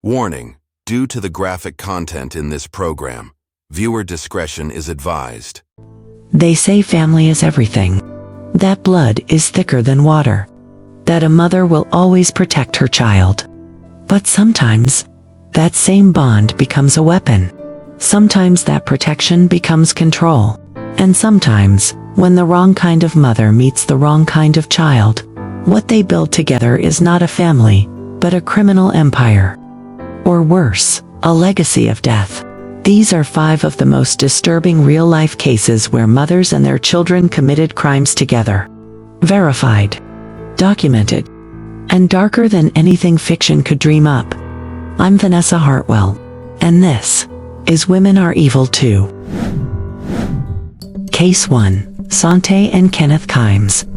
Warning: due to the graphic content in this program, viewer discretion is advised. They say family is everything. That blood is thicker than water. That a mother will always protect her child. But sometimes, that same bond becomes a weapon. Sometimes that protection becomes control. And sometimes, when the wrong kind of mother meets the wrong kind of child, what they build together is not a family, but a criminal empire. Or worse, a legacy of death. These are 5 of the most disturbing real-life cases where mothers and their children committed crimes together. Verified, documented, and darker than anything fiction could dream up. I'm Vanessa Hartwell, and this is Women Are Evil Too. Case 1. Sante and Kenneth Kimes.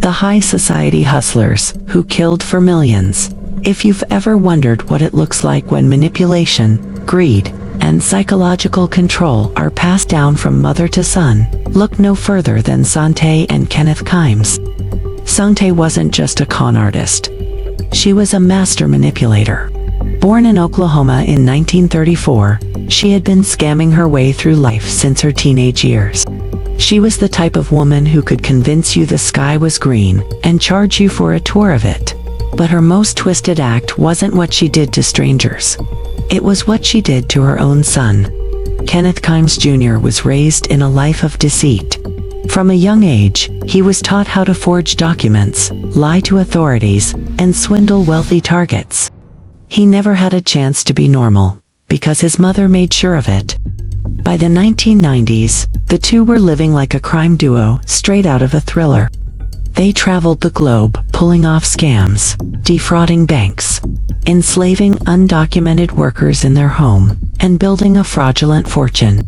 The high society hustlers who killed for millions. If you've ever wondered what it looks like when manipulation, greed, and psychological control are passed down from mother to son, look no further than Sante and Kenneth Kimes. Sante wasn't just a con artist. She was a master manipulator. Born in Oklahoma in 1934, she had been scamming her way through life since her teenage years. She was the type of woman who could convince you the sky was green and charge you for a tour of it. But her most twisted act wasn't what she did to strangers. It was what she did to her own son. Kenneth Kimes Jr. was raised in a life of deceit. From a young age, he was taught how to forge documents, lie to authorities, and swindle wealthy targets. He never had a chance to be normal, because his mother made sure of it. By the 1990s, the two were living like a crime duo straight out of a thriller. They traveled the globe, pulling off scams, defrauding banks, enslaving undocumented workers in their home, and building a fraudulent fortune.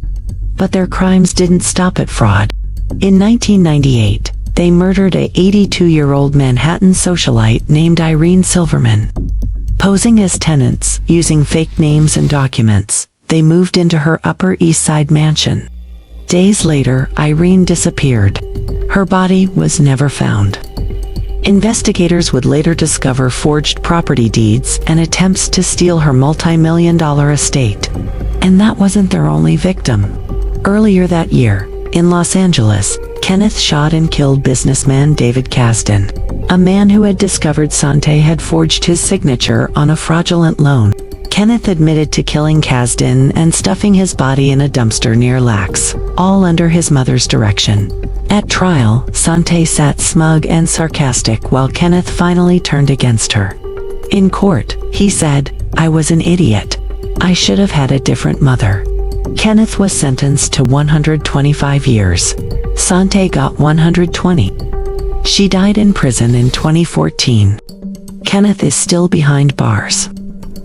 But their crimes didn't stop at fraud. In 1998, they murdered a 82-year-old Manhattan socialite named Irene Silverman. Posing as tenants, using fake names and documents, they moved into her Upper East Side mansion. Days later, Irene disappeared. Her body was never found. Investigators would later discover forged property deeds and attempts to steal her multi-million-dollar estate. And that wasn't their only victim. Earlier that year, in Los Angeles, Kenneth shot and killed businessman David Kasdan, a man who had discovered Sante had forged his signature on a fraudulent loan. Kenneth admitted to killing Kasdan and stuffing his body in a dumpster near Lax, all under his mother's direction. At trial, Sante sat smug and sarcastic while Kenneth finally turned against her. In court, he said, "I was an idiot. I should have had a different mother." Kenneth was sentenced to 125 years. Sante got 120. She died in prison in 2014. Kenneth is still behind bars.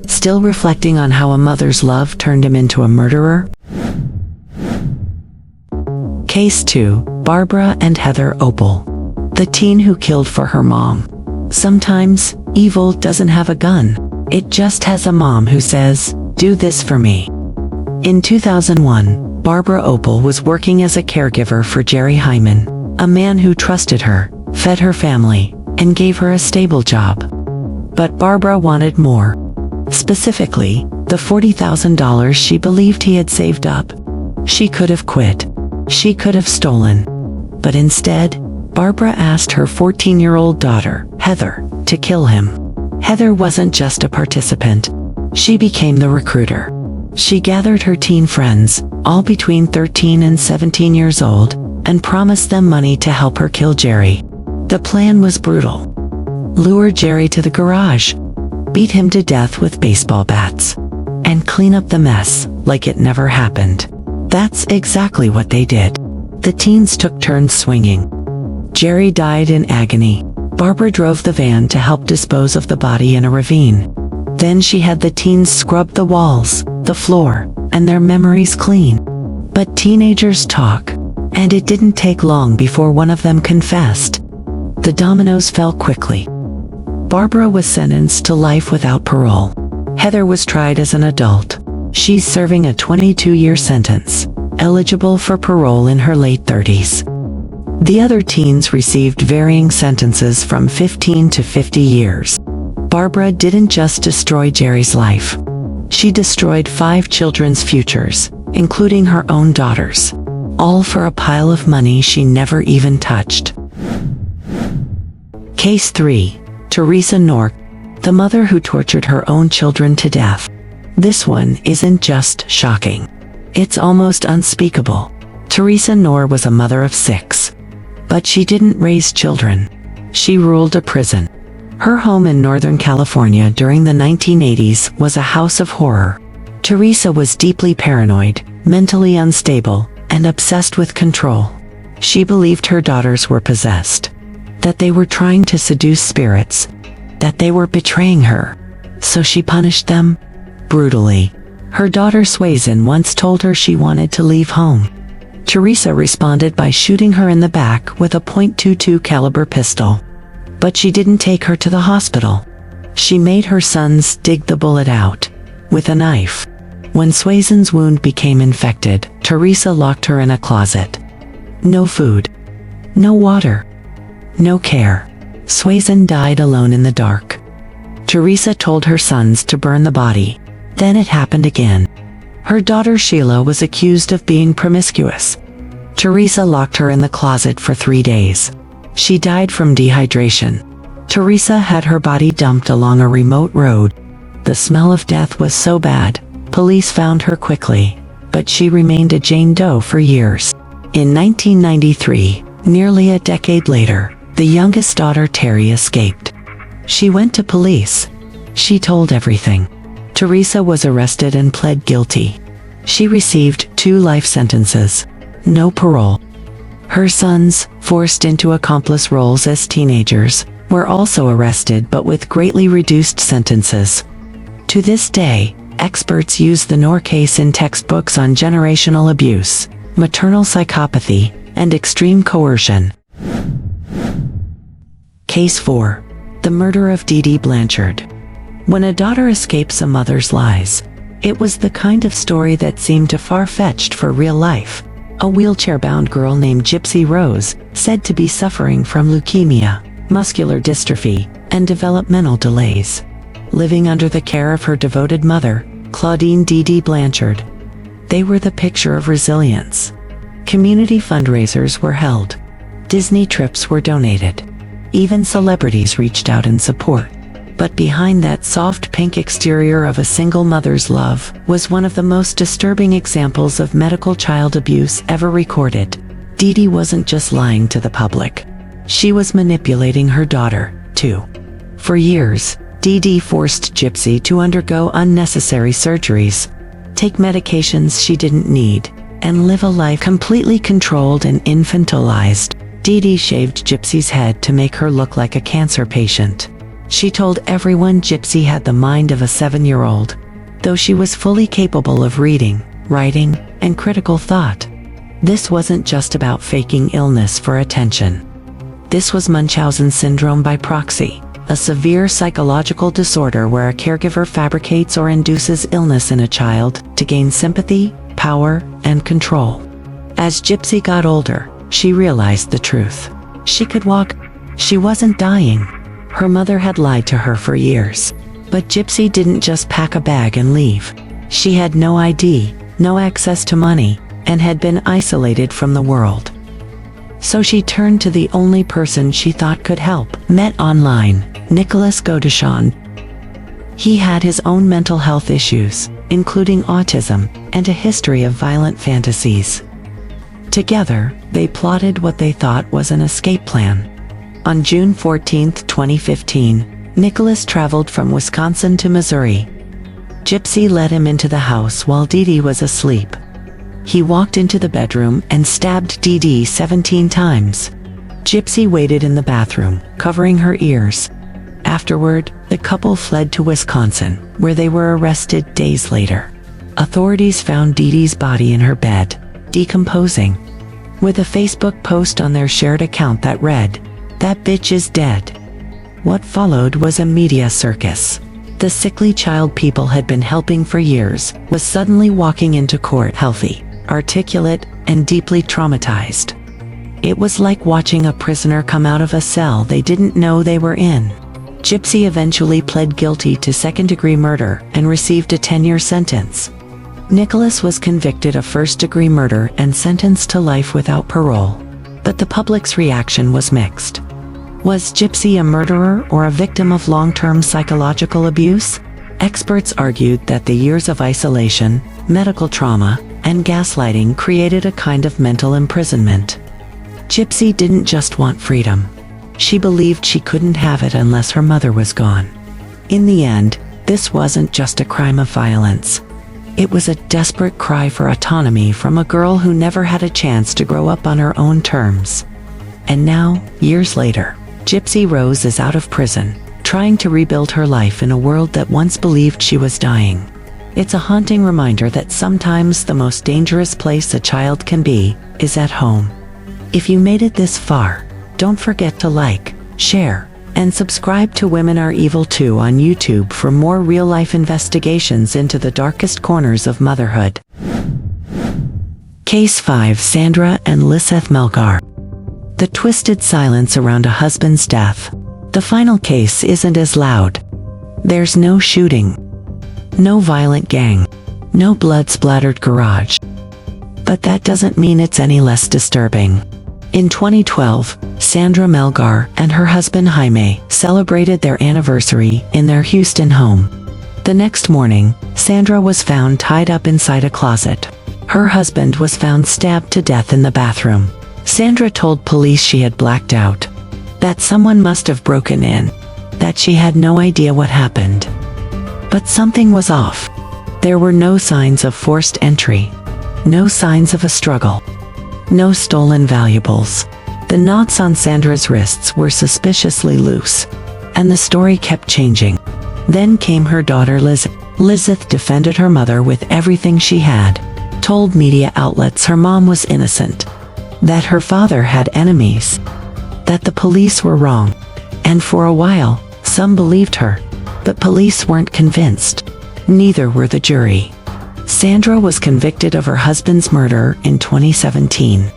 Still reflecting on how a mother's love turned him into a murderer? Case 2. Barbara and Heather Opel. The teen who killed for her mom. Sometimes, evil doesn't have a gun. It just has a mom who says, "Do this for me." In 2001, Barbara Opel was working as a caregiver for Jerry Hyman, a man who trusted her, fed her family, and gave her a stable job. But Barbara wanted more. Specifically, the $40,000 she believed he had saved up. She could have quit. She could have stolen. But instead, Barbara asked her 14-year-old daughter, Heather, to kill him. Heather wasn't just a participant. She became the recruiter. She gathered her teen friends, all between 13 and 17 years old, and promised them money to help her kill Jerry. The plan was brutal. Lure Jerry to the garage, beat him to death with baseball bats, and clean up the mess like it never happened. That's exactly what they did. The teens took turns swinging. Jerry died in agony. Barbara drove the van to help dispose of the body in a ravine. Then she had the teens scrub the walls, the floor, and their memories clean. But teenagers talk, and it didn't take long before one of them confessed. The dominoes fell quickly. Barbara was sentenced to life without parole. Heather was tried as an adult. She's serving a 22-year sentence, eligible for parole in her late 30s. The other teens received varying sentences from 15 to 50 years. Barbara didn't just destroy Jerry's life. She destroyed 5 children's futures, including her own daughters, all for a pile of money she never even touched. Case 3. Teresa Nork, the mother who tortured her own children to death. This one isn't just shocking. It's almost unspeakable. Teresa Nork was a mother of 6. But she didn't raise children. She ruled a prison. Her home in Northern California during the 1980s was a house of horror. Teresa was deeply paranoid, mentally unstable, and obsessed with control. She believed her daughters were possessed, that they were trying to seduce spirits, that they were betraying her. So she punished them brutally. Her daughter Susan once told her she wanted to leave home. Teresa responded by shooting her in the back with a .22 caliber pistol. But she didn't take her to the hospital. She made her sons dig the bullet out with a knife. When Susan's wound became infected, Teresa locked her in a closet. No food, no water, no care. Susan died alone in the dark. Teresa told her sons to burn the body. Then it happened again. Her daughter Sheila was accused of being promiscuous. Teresa locked her in the closet for 3 days. She died from dehydration. Teresa had her body dumped along a remote road. The smell of death was so bad, police found her quickly, but she remained a Jane Doe for years. In 1993, nearly a decade later, the youngest daughter Terry escaped. She went to police. She told everything. Teresa was arrested and pled guilty. She received 2 life sentences, no parole. Her sons, forced into accomplice roles as teenagers, were also arrested but with greatly reduced sentences. To this day, experts use the Nork case in textbooks on generational abuse, maternal psychopathy, and extreme coercion. Case 4. The murder of Dee Dee Blanchard. When a daughter escapes a mother's lies, it was the kind of story that seemed too far-fetched for real life. A wheelchair-bound girl named Gypsy Rose, said to be suffering from leukemia, muscular dystrophy, and developmental delays, living under the care of her devoted mother, Claudine Dee Dee Blanchard. They were the picture of resilience. Community fundraisers were held. Disney trips were donated. Even celebrities reached out in support. But behind that soft pink exterior of a single mother's love was one of the most disturbing examples of medical child abuse ever recorded. Dee Dee wasn't just lying to the public. She was manipulating her daughter, too. For years, Dee Dee forced Gypsy to undergo unnecessary surgeries, take medications she didn't need, and live a life completely controlled and infantilized. Dee Dee shaved Gypsy's head to make her look like a cancer patient. She told everyone Gypsy had the mind of a 7-year-old, though she was fully capable of reading, writing, and critical thought. This wasn't just about faking illness for attention. This was Munchausen syndrome by proxy, a severe psychological disorder where a caregiver fabricates or induces illness in a child to gain sympathy, power, and control. As Gypsy got older, she realized the truth. She could walk. She wasn't dying. Her mother had lied to her for years. But Gypsy didn't just pack a bag and leave. She had no ID, no access to money, and had been isolated from the world. So she turned to the only person she thought could help. Met online, Nicholas Godechon. He had his own mental health issues, including autism, and a history of violent fantasies. Together, they plotted what they thought was an escape plan. On June 14, 2015, Nicholas traveled from Wisconsin to Missouri. Gypsy led him into the house while Dee Dee was asleep. He walked into the bedroom and stabbed Dee Dee 17 times. Gypsy waited in the bathroom, covering her ears. Afterward, the couple fled to Wisconsin, where they were arrested days later. Authorities found Dee Dee's body in her bed, decomposing, with a Facebook post on their shared account that read, "That bitch is dead." What followed was a media circus. The sickly child people had been helping for years was suddenly walking into court healthy, articulate, and deeply traumatized. It was like watching a prisoner come out of a cell they didn't know they were in. Gypsy eventually pled guilty to second-degree murder and received a 10-year sentence. Nicholas was convicted of first-degree murder and sentenced to life without parole. But the public's reaction was mixed. Was Gypsy a murderer or a victim of long-term psychological abuse? Experts argued that the years of isolation, medical trauma, and gaslighting created a kind of mental imprisonment. Gypsy didn't just want freedom. She believed she couldn't have it unless her mother was gone. In the end, this wasn't just a crime of violence. It was a desperate cry for autonomy from a girl who never had a chance to grow up on her own terms. And now, years later, Gypsy Rose is out of prison, trying to rebuild her life in a world that once believed she was dying. It's a haunting reminder that sometimes the most dangerous place a child can be is at home. If you made it this far, don't forget to like, share, and subscribe to Women Are Evil Too on YouTube for more real-life investigations into the darkest corners of motherhood. Case 5: Sandra and Liseth Melgar. The twisted silence around a husband's death. The final case isn't as loud. There's no shooting. No violent gang. No blood-splattered garage. But that doesn't mean it's any less disturbing. In 2012, Sandra Melgar and her husband Jaime celebrated their anniversary in their Houston home. The next morning, Sandra was found tied up inside a closet. Her husband was found stabbed to death in the bathroom. Sandra told police she had blacked out, that someone must have broken in, that she had no idea what happened. But something was off. There were no signs of forced entry, no signs of a struggle, no stolen valuables. The knots on Sandra's wrists were suspiciously loose, and the story kept changing. Then came her daughter Liseth. Liseth defended her mother with everything she had, told media outlets her mom was innocent, that her father had enemies, that the police were wrong. And for a while, some believed her, but police weren't convinced. Neither were the jury. Sandra was convicted of her husband's murder in 2017.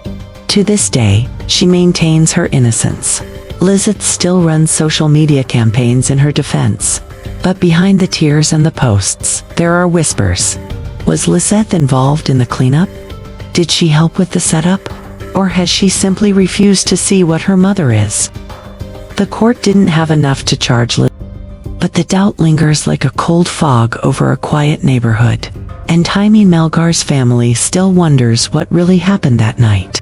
To this day, she maintains her innocence. Liseth still runs social media campaigns in her defense. But behind the tears and the posts, there are whispers. Was Liseth involved in the cleanup? Did she help with the setup? Or has she simply refused to see what her mother is? The court didn't have enough to charge Liseth, but the doubt lingers like a cold fog over a quiet neighborhood. And Jaime Melgar's family still wonders what really happened that night.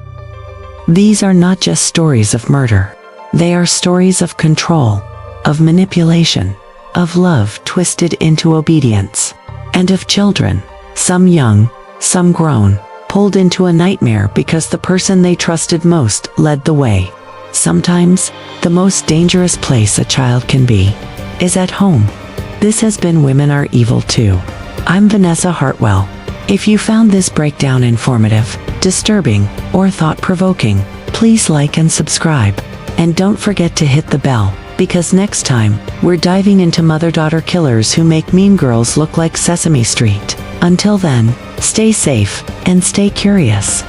These are not just stories of murder. They are stories of control, of manipulation, of love twisted into obedience, and of children, some young, some grown, pulled into a nightmare because the person they trusted most led the way. Sometimes, the most dangerous place a child can be is at home. This has been Women Are Evil Too. I'm Vanessa Hartwell. If you found this breakdown informative, disturbing, or thought-provoking, please like and subscribe. And don't forget to hit the bell, because next time, we're diving into mother-daughter killers who make mean girls look like Sesame Street. Until then, stay safe, and stay curious.